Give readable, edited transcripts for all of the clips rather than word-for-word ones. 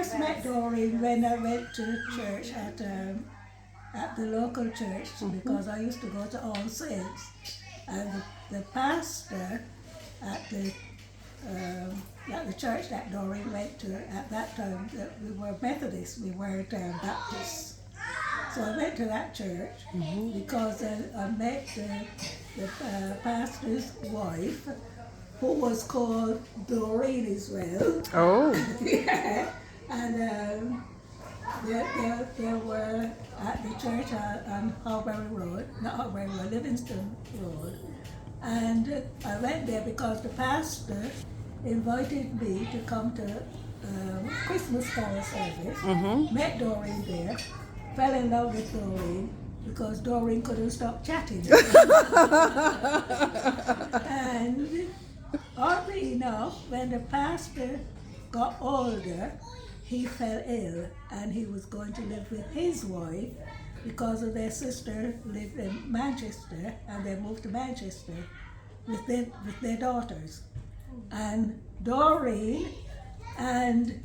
first met Doreen when I went to church at the local church because I used to go to All Saints, and the pastor at the church that Doreen went to at that time, we were Methodists, we weren't Baptists. So I went to that church because I met the pastor's wife, who was called Doreen as well. Oh. Yeah. And there were at the church on Harbury Road, not Harbury Road, Livingston Road. And I went there because the pastor invited me to come to Christmas carol service. Met Doreen there, fell in love with Doreen because Doreen couldn't stop chatting. And oddly enough, when the pastor got older, he fell ill and he was going to live with his wife because of their sister lived in Manchester, and they moved to Manchester with their daughters. And Doreen and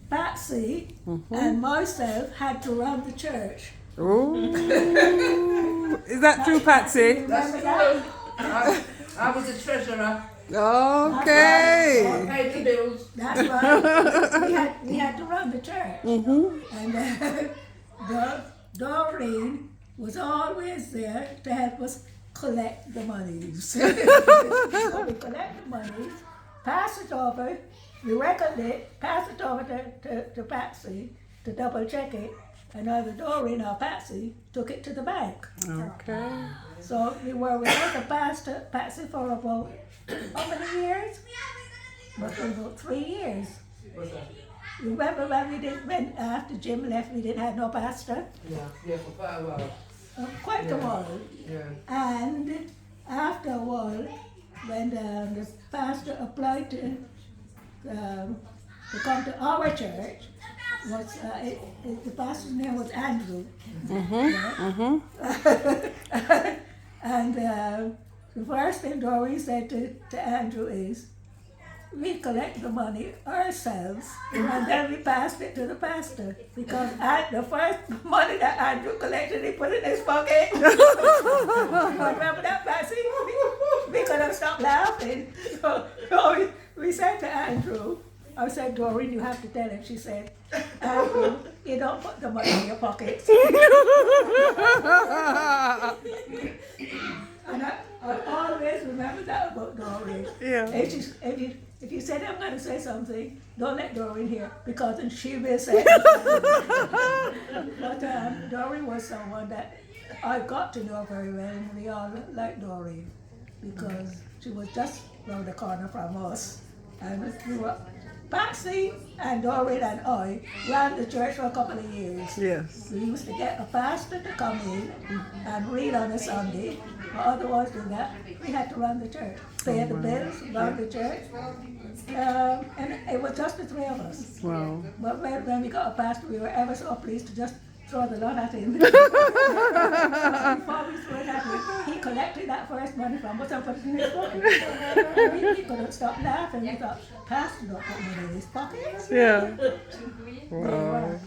Patsy and myself had to run the church. Ooh. Is that true, Patsy? Remember that? I was the treasurer. Okay. I paid the bills. That's right. We had to run the church. And Doreen was always there to help us collect the monies. So we collect the monies, pass it over, we record it, pass it over to Patsy to double check it, and either Doreen or Patsy took it to the bank. Okay. So we were without the pastor, Patsy, for about, how many years? Must be about 3 years. Remember when when after Jim left, we didn't have no pastor? Yeah, for quite a while. Quite a while. Yeah. And after a while, when the pastor applied to come to our church, the pastor's name was Andrew. And the first thing Doreen said to Andrew is, we collect the money ourselves and then we passed it to the pastor, because the first money that Andrew collected, he put in his pocket. Remember that, Patsy? We couldn't stop laughing. So we said to Andrew, I said, Doreen, you have to tell him. She said, Andrew, you don't put the money in your pockets. And I always remember that about Doreen. Yeah. If you said I'm going to say something, don't let Doreen hear, because then she will say it. But Doreen was someone that I got to know very well, and we all liked Doreen because she was just round the corner from us. And we were, Patsy and Doreen and I ran the church for a couple of years. Yes. We used to get a pastor to come in and read on a Sunday, but otherwise than that, we had to run the church, pay the bills, run the church, and it was just the three of us. Wow. But when we got a pastor, we were ever so pleased to just throw the lot at him. Before we threw it at him, he collected that first money from us and put it in his pocket. We couldn't stop laughing. We thought, Pastor don't put money in his pocket. Yeah. Wow.